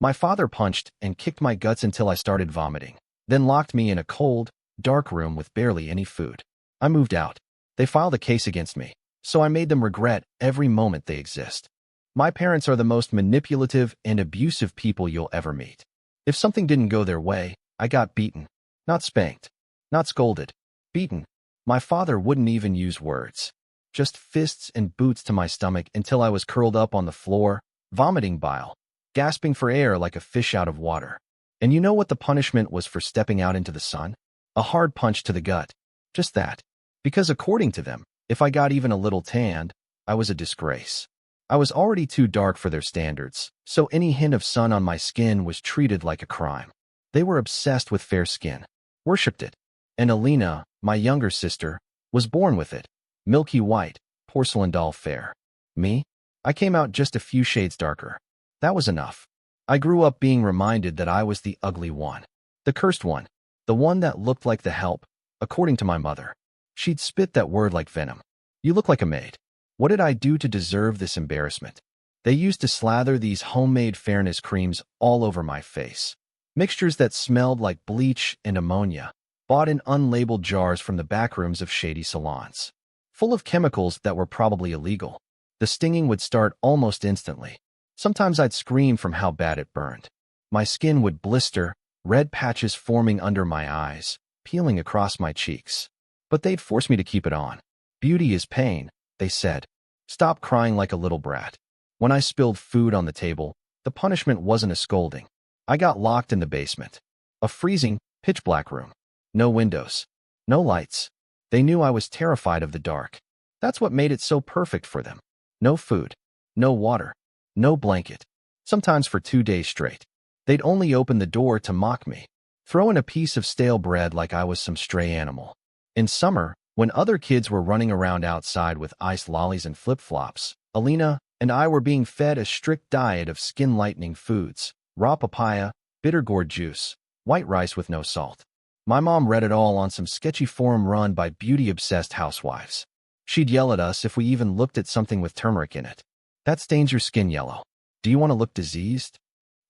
My father punched and kicked my guts until I started vomiting, then locked me in a cold, dark room with barely any food. I moved out. They filed a case against me, so I made them regret every moment they exist. My parents are the most manipulative and abusive people you'll ever meet. If something didn't go their way, I got beaten. Not spanked. Not scolded. Beaten. My father wouldn't even use words. Just fists and boots to my stomach until I was curled up on the floor, vomiting bile, gasping for air like a fish out of water. And you know what the punishment was for stepping out into the sun? A hard punch to the gut. Just that. Because according to them, if I got even a little tanned, I was a disgrace. I was already too dark for their standards, so any hint of sun on my skin was treated like a crime. They were obsessed with fair skin, worshipped it. And Alina, my younger sister, was born with it. Milky white, porcelain doll fair. Me? I came out just a few shades darker. That was enough. I grew up being reminded that I was the ugly one. The cursed one. The one that looked like the help, according to my mother. She'd spit that word like venom. You look like a maid. What did I do to deserve this embarrassment? They used to slather these homemade fairness creams all over my face. Mixtures that smelled like bleach and ammonia, bought in unlabeled jars from the backrooms of shady salons. Full of chemicals that were probably illegal. The stinging would start almost instantly. Sometimes I'd scream from how bad it burned. My skin would blister, red patches forming under my eyes, peeling across my cheeks. But they'd force me to keep it on. Beauty is pain, they said. Stop crying like a little brat. When I spilled food on the table, the punishment wasn't a scolding. I got locked in the basement. A freezing, pitch-black room. No windows. No lights. They knew I was terrified of the dark. That's what made it so perfect for them. No food. No water. No blanket. Sometimes for 2 days straight. They'd only open the door to mock me. Throw in a piece of stale bread like I was some stray animal. In summer, when other kids were running around outside with iced lollies and flip-flops, Alina and I were being fed a strict diet of skin-lightening foods, raw papaya, bitter gourd juice, white rice with no salt. My mom read it all on some sketchy forum run by beauty-obsessed housewives. She'd yell at us if we even looked at something with turmeric in it. That stains your skin yellow. Do you want to look diseased?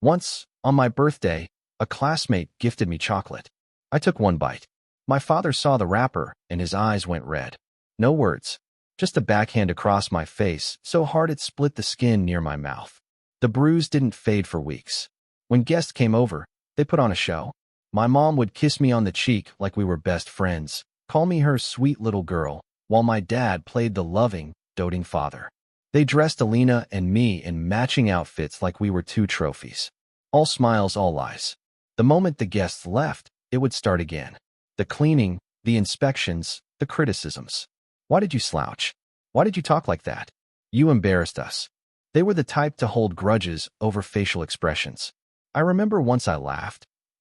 Once, on my birthday, a classmate gifted me chocolate. I took one bite. My father saw the wrapper, and his eyes went red. No words. Just a backhand across my face, so hard it split the skin near my mouth. The bruise didn't fade for weeks. When guests came over, they put on a show. My mom would kiss me on the cheek like we were best friends, call me her sweet little girl, while my dad played the loving, doting father. They dressed Alina and me in matching outfits like we were two trophies. All smiles, all lies. The moment the guests left, it would start again. The cleaning, the inspections, the criticisms. Why did you slouch? Why did you talk like that? You embarrassed us. They were the type to hold grudges over facial expressions. I remember once I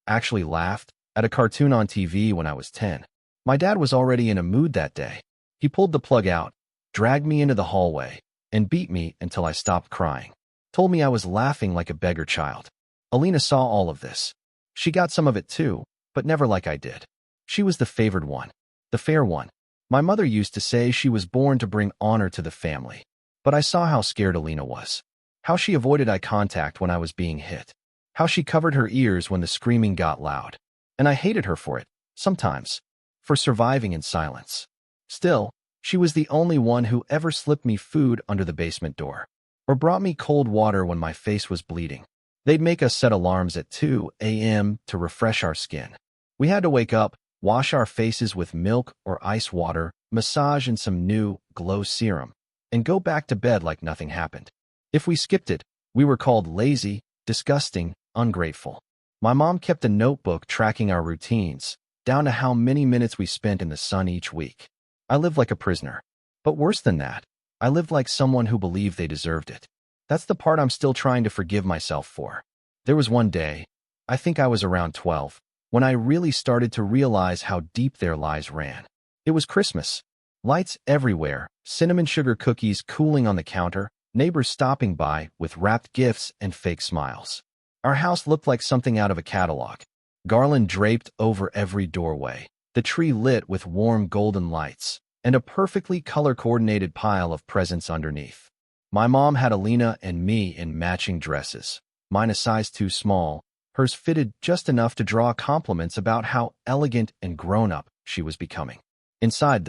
actually laughed, at a cartoon on TV when I was 10. My dad was already in a mood that day. He pulled the plug out, dragged me into the hallway, and beat me until I stopped crying. Told me I was laughing like a beggar child. Alina saw all of this. She got some of it too, but never like I did. She was the favored one, the fair one. My mother used to say she was born to bring honor to the family. But I saw how scared Alina was. How she avoided eye contact when I was being hit. How she covered her ears when the screaming got loud. And I hated her for it, sometimes. For surviving in silence. Still, she was the only one who ever slipped me food under the basement door. Or brought me cold water when my face was bleeding. They'd make us set alarms at 2 a.m. to refresh our skin. We had to wake up, wash our faces with milk or ice water, massage in some new glow serum, and go back to bed like nothing happened. If we skipped it, we were called lazy, disgusting, ungrateful. My mom kept a notebook tracking our routines, down to how many minutes we spent in the sun each week. I lived like a prisoner. But worse than that, I lived like someone who believed they deserved it. That's the part I'm still trying to forgive myself for. There was one day, I think I was around 12, when I really started to realize how deep their lies ran. It was Christmas. Lights everywhere, cinnamon sugar cookies cooling on the counter, neighbors stopping by with wrapped gifts and fake smiles. Our house looked like something out of a catalog. Garland draped over every doorway, the tree lit with warm golden lights, and a perfectly color-coordinated pile of presents underneath. My mom had Alina and me in matching dresses. mine a size too small. Hers fitted just enough to draw compliments about how elegant and grown-up she was becoming. Inside,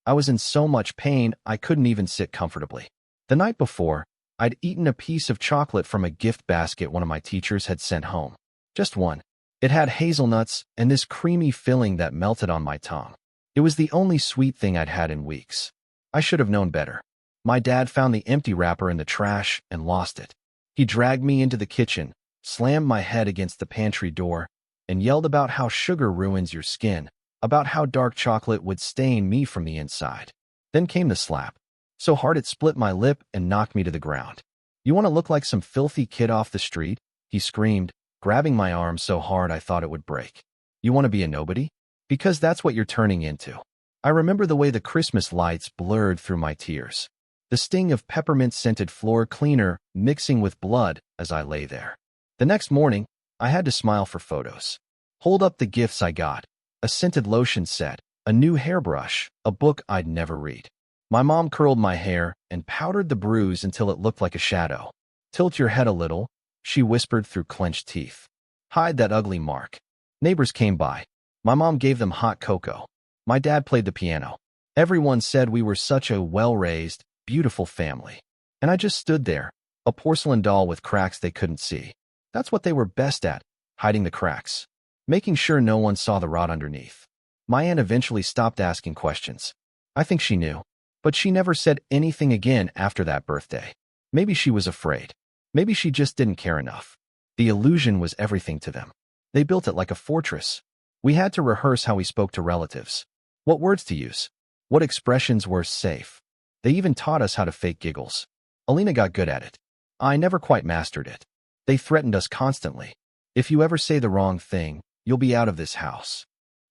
I was in so much pain I couldn't even sit comfortably. The night before, I'd eaten a piece of chocolate from a gift basket one of my teachers had sent home. Just one. It had hazelnuts and this creamy filling that melted on my tongue. It was the only sweet thing I'd had in weeks. I should have known better. My dad found the empty wrapper in the trash and lost it. He dragged me into the kitchen, slammed my head against the pantry door, and yelled about how sugar ruins your skin, about how dark chocolate would stain me from the inside. Then came the slap, so hard it split my lip and knocked me to the ground. "You want to look like some filthy kid off the street?" he screamed, grabbing my arm so hard I thought it would break. "You want to be a nobody? Because that's what you're turning into." I remember the way the Christmas lights blurred through my tears. The sting of peppermint-scented floor cleaner mixing with blood as I lay there. The next morning, I had to smile for photos. Hold up the gifts I got: a scented lotion set, a new hairbrush, a book I'd never read. My mom curled my hair and powdered the bruise until it looked like a shadow. "Tilt your head a little," she whispered through clenched teeth. "Hide that ugly mark." Neighbors came by. My mom gave them hot cocoa. My dad played the piano. Everyone said we were such a well-raised, beautiful family. And I just stood there, a porcelain doll with cracks they couldn't see. That's what they were best at, hiding the cracks, making sure no one saw the rot underneath. My aunt eventually stopped asking questions. I think she knew, but she never said anything again after that birthday. Maybe she was afraid. Maybe she just didn't care enough. The illusion was everything to them. They built it like a fortress. We had to rehearse how we spoke to relatives, what words to use, what expressions were safe. They even taught us how to fake giggles. Alina got good at it. I never quite mastered it. They threatened us constantly. "If you ever say the wrong thing, you'll be out of this house.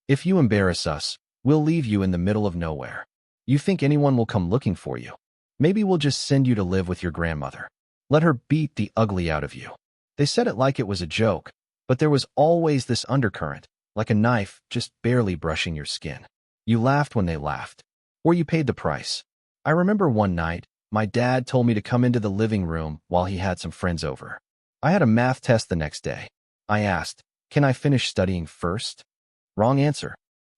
If you embarrass us, we'll leave you in the middle of nowhere. You think anyone will come looking for you? Maybe we'll just send you to live with your grandmother. Let her beat the ugly out of you." They said it like it was a joke, but there was always this undercurrent, like a knife just barely brushing your skin. You laughed when they laughed, or you paid the price. I remember one night, my dad told me to come into the living room while he had some friends over. I had a math test the next day. I asked, "Can I finish studying first?" Wrong answer.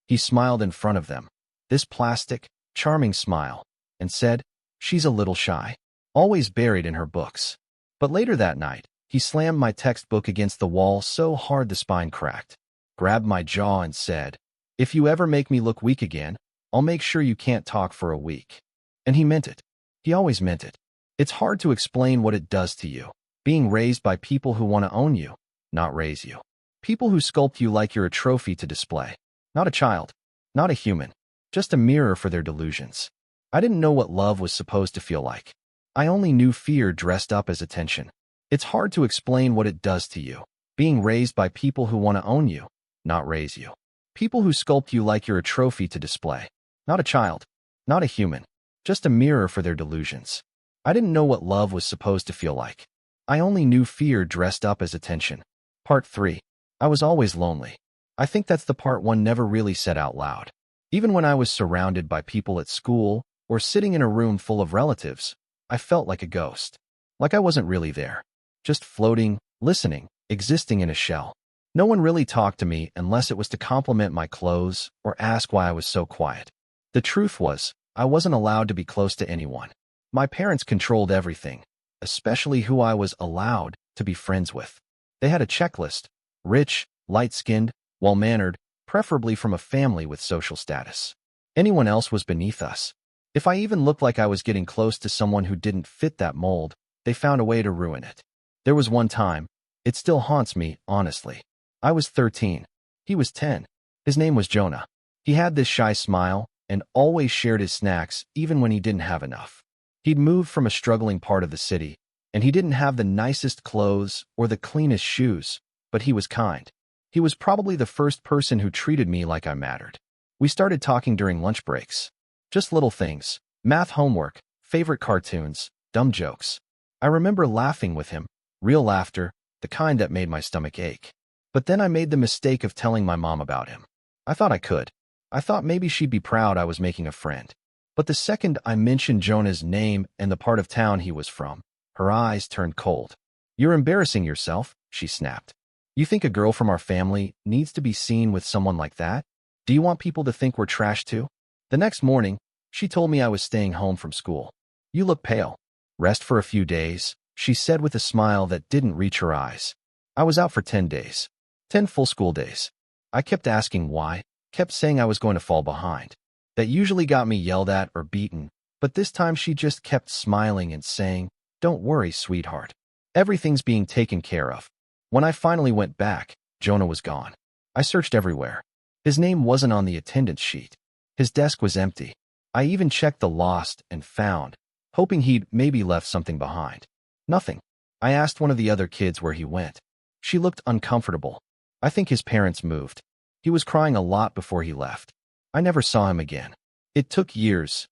He smiled in front of them, this plastic, charming smile, and said, "She's a little shy, always buried in her books." But later that night, he slammed my textbook against the wall so hard the spine cracked, grabbed my jaw and said, "If you ever make me look weak again, I'll make sure you can't talk for a week." And he meant it. He always meant it. It's hard to explain what it does to you, being raised by people who want to own you, not raise you. People who sculpt you like you're a trophy to display. Not a child, not a human, just a mirror for their delusions. I didn't know what love was supposed to feel like. I only knew fear dressed up as attention. It's hard to explain what it does to you, being raised by people who want to own you, not raise you. People who sculpt you like you're a trophy to display. Not a child, not a human, just a mirror for their delusions. I didn't know what love was supposed to feel like. I only knew fear dressed up as attention. Part 3. I was always lonely. I think that's the part one never really said out loud. Even when I was surrounded by people at school or sitting in a room full of relatives, I felt like a ghost. Like I wasn't really there. Just floating, listening, existing in a shell. No one really talked to me unless it was to compliment my clothes or ask why I was so quiet. The truth was, I wasn't allowed to be close to anyone. My parents controlled everything, especially who I was allowed to be friends with. They had a checklist: rich, light-skinned, well-mannered, preferably from a family with social status. Anyone else was beneath us. If I even looked like I was getting close to someone who didn't fit that mold, they found a way to ruin it. There was one time, it still haunts me, honestly. I was 13. He was 10. His name was Jonah. He had this shy smile and always shared his snacks even when he didn't have enough. He'd moved from a struggling part of the city, and he didn't have the nicest clothes or the cleanest shoes, but he was kind. He was probably the first person who treated me like I mattered. We started talking during lunch breaks. Just little things: math homework, favorite cartoons, dumb jokes. I remember laughing with him, real laughter, the kind that made my stomach ache. But then I made the mistake of telling my mom about him. I thought I could. I thought maybe she'd be proud I was making a friend. But the second I mentioned Jonah's name and the part of town he was from, her eyes turned cold. You're embarrassing yourself, she snapped. You think a girl from our family needs to be seen with someone like that? Do you want people to think we're trash too? The next morning, she told me I was staying home from school. You look pale. Rest for a few days, she said with a smile that didn't reach her eyes. I was out for 10 days. 10 full school days. I kept asking why, kept saying I was going to fall behind. That usually got me yelled at or beaten, but this time she just kept smiling and saying, "Don't worry, sweetheart. Everything's being taken care of." When I finally went back, Jonah was gone. I searched everywhere. His name wasn't on the attendance sheet. His desk was empty. I even checked the lost and found, hoping he'd maybe left something behind. Nothing. I asked one of the other kids where he went. She looked uncomfortable. I think his parents moved. He was crying a lot before he left. I never saw him again. It took years,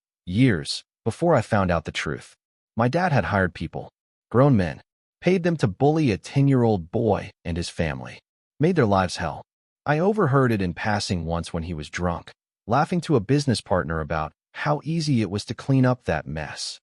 before I found out the truth. My dad had hired people, grown men, paid them to bully a 10-year-old boy and his family. Made their lives hell. I overheard it in passing once when he was drunk, laughing to a business partner about how easy it was to clean up that mess.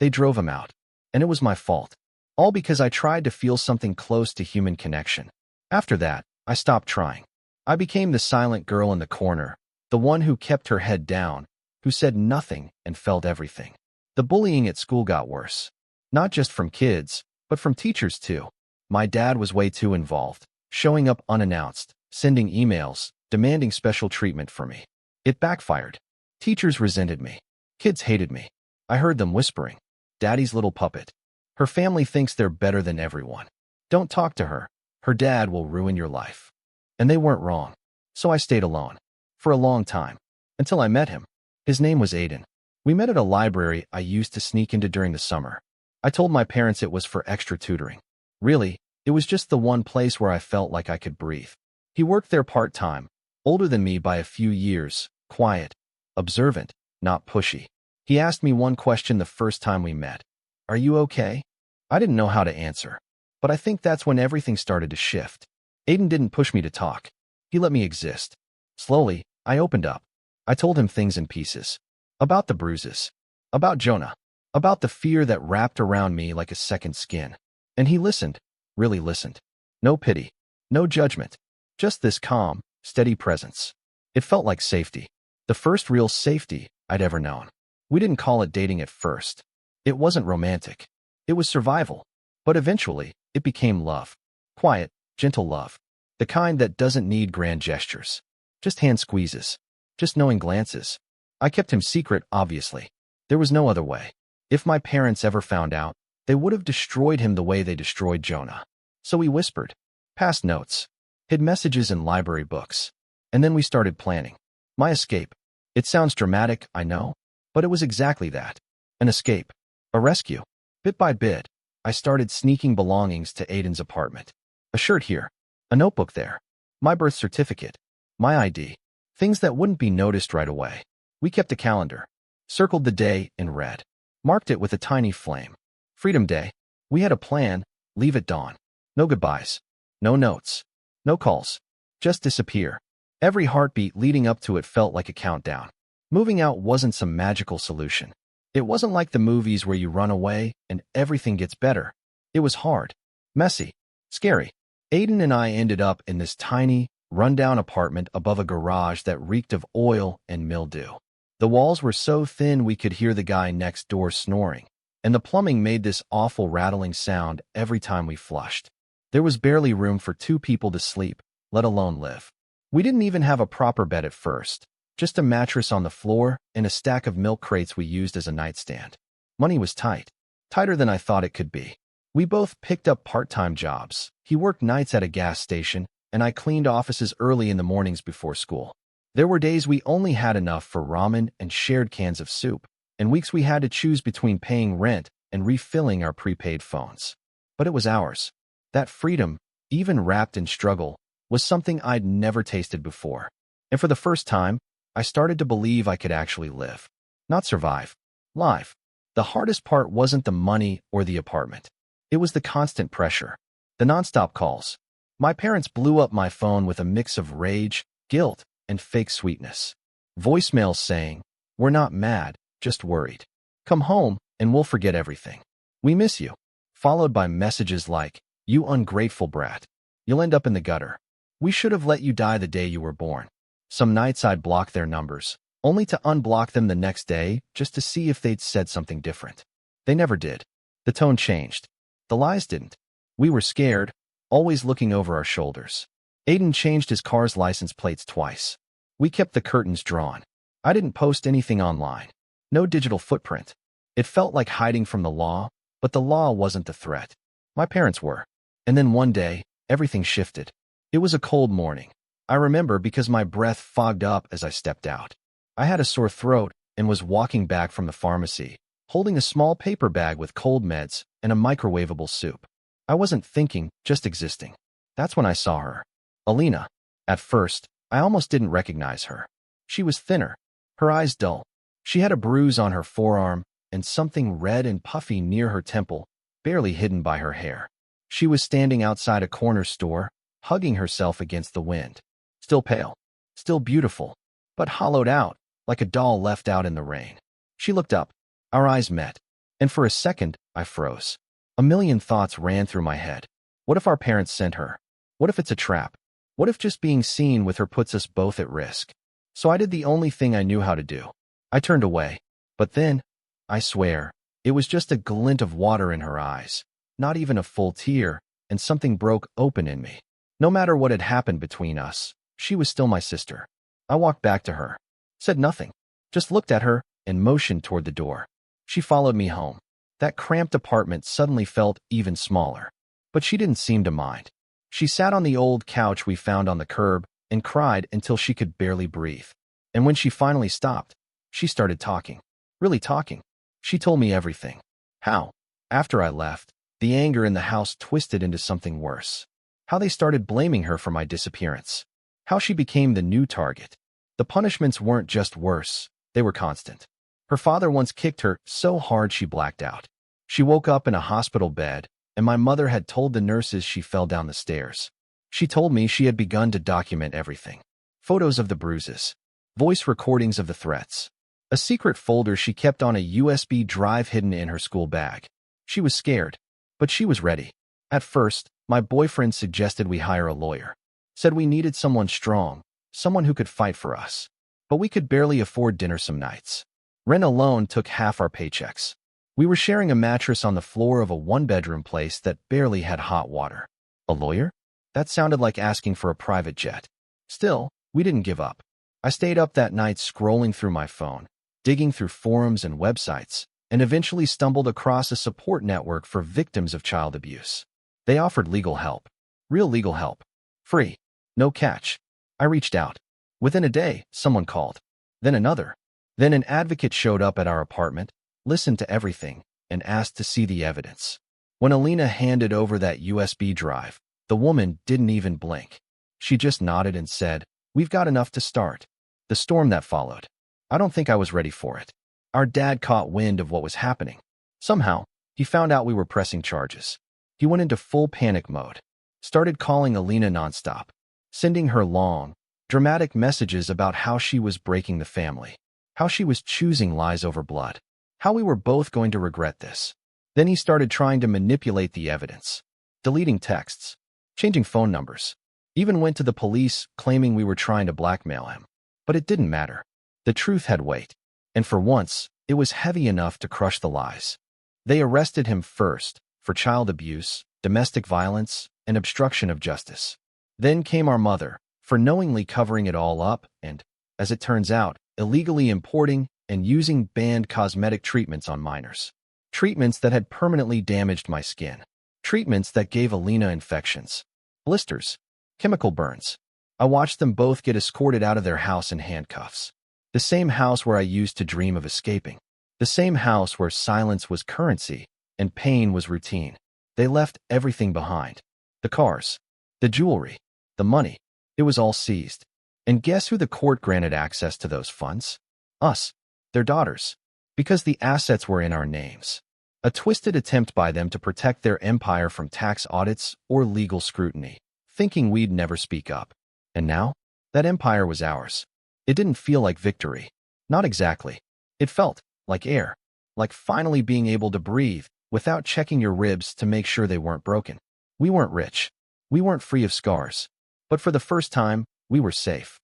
They drove him out, and it was my fault. All because I tried to feel something close to human connection. After that, I stopped trying. I became the silent girl in the corner, the one who kept her head down, who said nothing and felt everything. The bullying at school got worse. Not just from kids, but from teachers too. My dad was way too involved, showing up unannounced, sending emails, demanding special treatment for me. It backfired. Teachers resented me. Kids hated me. I heard them whispering, "Daddy's little puppet. Her family thinks they're better than everyone. Don't talk to her. Her dad will ruin your life." And they weren't wrong. So I stayed alone. For a long time. Until I met him. His name was Aiden. We met at a library I used to sneak into during the summer. I told my parents it was for extra tutoring. Really, it was just the one place where I felt like I could breathe. He worked there part-time, older than me by a few years, quiet, observant, not pushy. He asked me one question the first time we met. "Are you okay?" I didn't know how to answer. But I think that's when everything started to shift. Aiden didn't push me to talk. He let me exist. Slowly, I opened up. I told him things in pieces. About the bruises. About Jonah. About the fear that wrapped around me like a second skin. And he listened. Really listened. No pity. No judgment. Just this calm, steady presence. It felt like safety. The first real safety I'd ever known. We didn't call it dating at first. It wasn't romantic. It was survival. But eventually, it became love. Quiet, gentle love. The kind that doesn't need grand gestures. Just hand squeezes. Just knowing glances. I kept him secret, obviously. There was no other way. If my parents ever found out, they would have destroyed him the way they destroyed Jonah. So we whispered. Passed notes. Hid messages in library books. And then we started planning. My escape. It sounds dramatic, I know. But it was exactly that. An escape. A rescue. Bit by bit, I started sneaking belongings to Aiden's apartment. A shirt here. A notebook there. My birth certificate. My ID. Things that wouldn't be noticed right away. We kept a calendar. Circled the day in red. Marked it with a tiny flame. Freedom Day. We had a plan. Leave at dawn. No goodbyes. No notes. No calls. Just disappear. Every heartbeat leading up to it felt like a countdown. Moving out wasn't some magical solution. It wasn't like the movies where you run away and everything gets better. It was hard. Messy. Scary. Aiden and I ended up in this tiny, rundown apartment above a garage that reeked of oil and mildew. The walls were so thin we could hear the guy next door snoring, and the plumbing made this awful rattling sound every time we flushed. There was barely room for 2 people to sleep, let alone live. We didn't even have a proper bed at first, just a mattress on the floor and a stack of milk crates we used as a nightstand. Money was tight, tighter than I thought it could be. We both picked up part-time jobs. He worked nights at a gas station, and I cleaned offices early in the mornings before school. There were days we only had enough for ramen and shared cans of soup, and weeks we had to choose between paying rent and refilling our prepaid phones. But it was ours. That freedom, even wrapped in struggle, was something I'd never tasted before. And for the first time, I started to believe I could actually live. Not survive. Live. The hardest part wasn't the money or the apartment. It was the constant pressure. The nonstop calls. My parents blew up my phone with a mix of rage, guilt, and fake sweetness. Voicemails saying, "We're not mad, just worried. Come home, and we'll forget everything. We miss you." followed by messages like, "You ungrateful brat. You'll end up in the gutter. We should have let you die the day you were born." Some nights I'd block their numbers, only to unblock them the next day just to see if they'd said something different. They never did. The tone changed. The lies didn't. We were scared, always looking over our shoulders. Aiden changed his car's license plates twice. We kept the curtains drawn. I didn't post anything online. No digital footprint. It felt like hiding from the law, but the law wasn't the threat. My parents were. And then one day, everything shifted. It was a cold morning. I remember because my breath fogged up as I stepped out. I had a sore throat and was walking back from the pharmacy, holding a small paper bag with cold meds and a microwavable soup. I wasn't thinking, just existing. That's when I saw her. Alina. At first, I almost didn't recognize her. She was thinner, her eyes dull. She had a bruise on her forearm and something red and puffy near her temple, barely hidden by her hair. She was standing outside a corner store, hugging herself against the wind. Still pale, still beautiful, but hollowed out, like a doll left out in the rain. She looked up. Our eyes met, and for a second, I froze. A million thoughts ran through my head. What if our parents sent her? What if it's a trap? What if just being seen with her puts us both at risk? So I did the only thing I knew how to do. I turned away. But then, I swear, it was just a glint of water in her eyes, not even a full tear, and something broke open in me. No matter what had happened between us, she was still my sister. I walked back to her, said nothing, just looked at her and motioned toward the door. She followed me home. That cramped apartment suddenly felt even smaller. But she didn't seem to mind. She sat on the old couch we found on the curb and cried until she could barely breathe. And when she finally stopped, she started talking. Really talking. She told me everything. How, after I left, the anger in the house twisted into something worse. How they started blaming her for my disappearance. How she became the new target. The punishments weren't just worse, they were constant. Her father once kicked her so hard she blacked out. She woke up in a hospital bed, and my mother had told the nurses she fell down the stairs. She told me she had begun to document everything. Photos of the bruises. Voice recordings of the threats. A secret folder she kept on a USB drive hidden in her school bag. She was scared, but she was ready. At first, my boyfriend suggested we hire a lawyer. Said we needed someone strong, someone who could fight for us. But we could barely afford dinner some nights. Rent alone took half our paychecks. We were sharing a mattress on the floor of a one-bedroom place that barely had hot water. A lawyer? That sounded like asking for a private jet. Still, we didn't give up. I stayed up that night scrolling through my phone, digging through forums and websites, and eventually stumbled across a support network for victims of child abuse. They offered legal help. Real legal help. Free. No catch. I reached out. Within a day, someone called. Then another. Then an advocate showed up at our apartment, listened to everything, and asked to see the evidence. When Alina handed over that USB drive, the woman didn't even blink. She just nodded and said, "We've got enough to start." The storm that followed. I don't think I was ready for it. Our dad caught wind of what was happening. Somehow, he found out we were pressing charges. He went into full panic mode. Started calling Alina nonstop, sending her long, dramatic messages about how she was breaking the family, how she was choosing lies over blood, how we were both going to regret this. Then he started trying to manipulate the evidence, deleting texts, changing phone numbers, even went to the police claiming we were trying to blackmail him. But it didn't matter. The truth had weight, and for once, it was heavy enough to crush the lies. They arrested him first for child abuse, domestic violence, and obstruction of justice. Then came our mother for knowingly covering it all up and, as it turns out, illegally importing and using banned cosmetic treatments on minors. Treatments that had permanently damaged my skin. Treatments that gave Alina infections, blisters, chemical burns. I watched them both get escorted out of their house in handcuffs. The same house where I used to dream of escaping. The same house where silence was currency and pain was routine. They left everything behind. The cars, the jewelry, the money. It was all seized. And guess who the court granted access to those funds? Us, their daughters. Because the assets were in our names. A twisted attempt by them to protect their empire from tax audits or legal scrutiny, thinking we'd never speak up. And now, that empire was ours. It didn't feel like victory. Not exactly. It felt like air. Like finally being able to breathe without checking your ribs to make sure they weren't broken. We weren't rich. We weren't free of scars. But for the first time, we were safe.